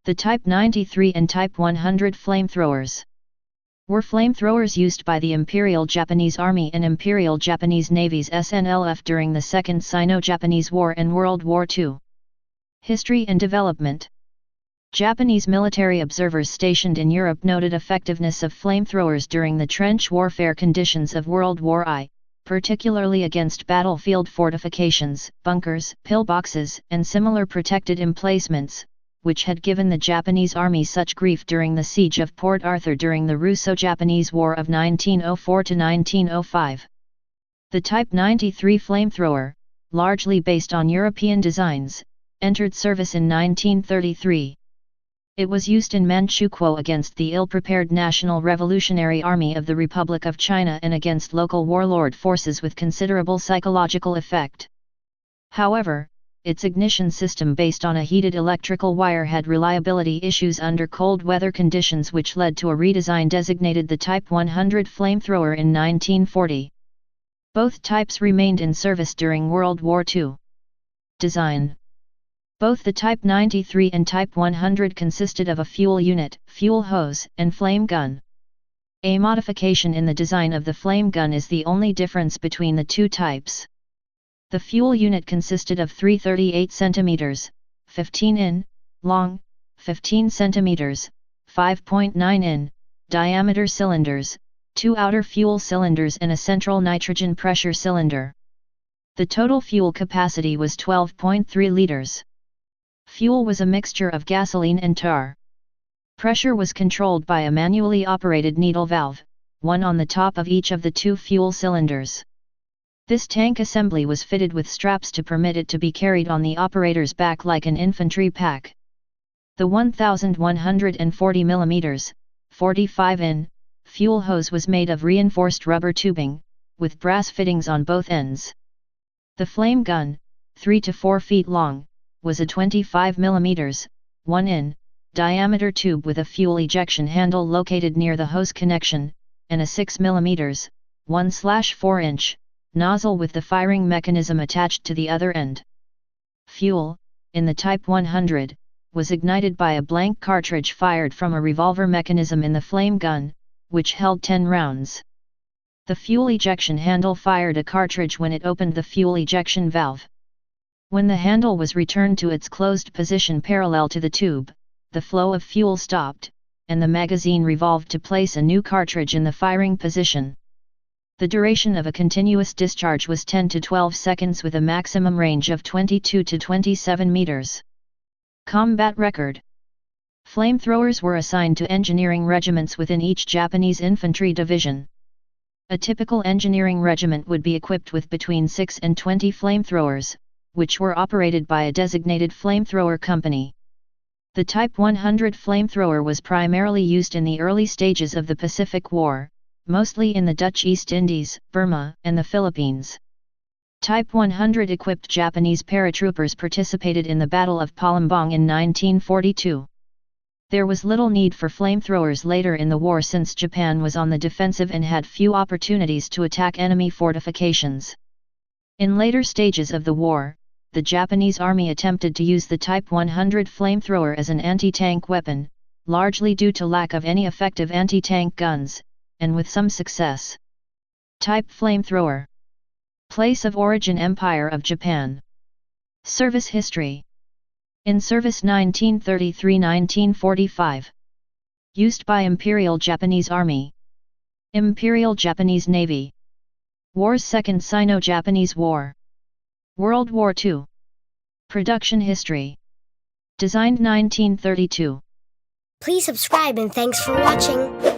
The Type 93 and Type 100 flamethrowers were flamethrowers used by the Imperial Japanese Army and Imperial Japanese Navy's SNLF during the Second Sino-Japanese War and World War II. History and development. Japanese military observers stationed in Europe noted effectiveness of flamethrowers during the trench warfare conditions of World War I, particularly against battlefield fortifications, bunkers, pillboxes, and similar protected emplacements, which had given the Japanese army such grief during the siege of Port Arthur during the Russo-Japanese War of 1904 to 1905. The Type 93 flamethrower, largely based on European designs, entered service in 1933. It was used in Manchukuo against the ill-prepared National Revolutionary Army of the Republic of China and against local warlord forces with considerable psychological effect. However, its ignition system based on a heated electrical wire had reliability issues under cold weather conditions, which led to a redesign designated the Type 100 flamethrower in 1940. Both types remained in service during World War II. Design. Both the Type 93 and Type 100 consisted of a fuel unit, fuel hose, and flame gun. A modification in the design of the flame gun is the only difference between the two types. The fuel unit consisted of 3 38 cm, 15 in, long, 15 cm, 5.9 in, diameter cylinders, 2 outer fuel cylinders and a central nitrogen pressure cylinder. The total fuel capacity was 12.3 liters. Fuel was a mixture of gasoline and tar. Pressure was controlled by a manually operated needle valve, one on the top of each of the 2 fuel cylinders. This tank assembly was fitted with straps to permit it to be carried on the operator's back like an infantry pack. The 1140 mm, 45 in, fuel hose was made of reinforced rubber tubing, with brass fittings on both ends. The flame gun, 3 to 4 feet long, was a 25 mm, 1 in, diameter tube with a fuel ejection handle located near the hose connection, and a 6 mm, 1/4 inch, nozzle with the firing mechanism attached to the other end. Fuel, in the Type 100, was ignited by a blank cartridge fired from a revolver mechanism in the flame gun, which held 10 rounds. The fuel ejection handle fired a cartridge when it opened the fuel ejection valve. When the handle was returned to its closed position parallel to the tube, the flow of fuel stopped, and the magazine revolved to place a new cartridge in the firing position. The duration of a continuous discharge was 10 to 12 seconds with a maximum range of 22 to 27 meters. Combat record. Flamethrowers were assigned to engineering regiments within each Japanese infantry division. A typical engineering regiment would be equipped with between 6 and 20 flamethrowers, which were operated by a designated flamethrower company. The Type 100 flamethrower was primarily used in the early stages of the Pacific War, mostly in the Dutch East Indies, Burma, and the Philippines. Type 100 equipped Japanese paratroopers participated in the Battle of Palembang in 1942. There was little need for flamethrowers later in the war since Japan was on the defensive and had few opportunities to attack enemy fortifications. In later stages of the war, the Japanese Army attempted to use the Type 100 flamethrower as an anti-tank weapon, largely due to lack of any effective anti-tank guns, and with some success. Type flamethrower. Place of origin: Empire of Japan. Service history. In service 1933–1945. Used by Imperial Japanese Army. Imperial Japanese Navy. War's Second Sino-Japanese War. World War II. Production history. Designed 1932. Please subscribe and thanks for watching.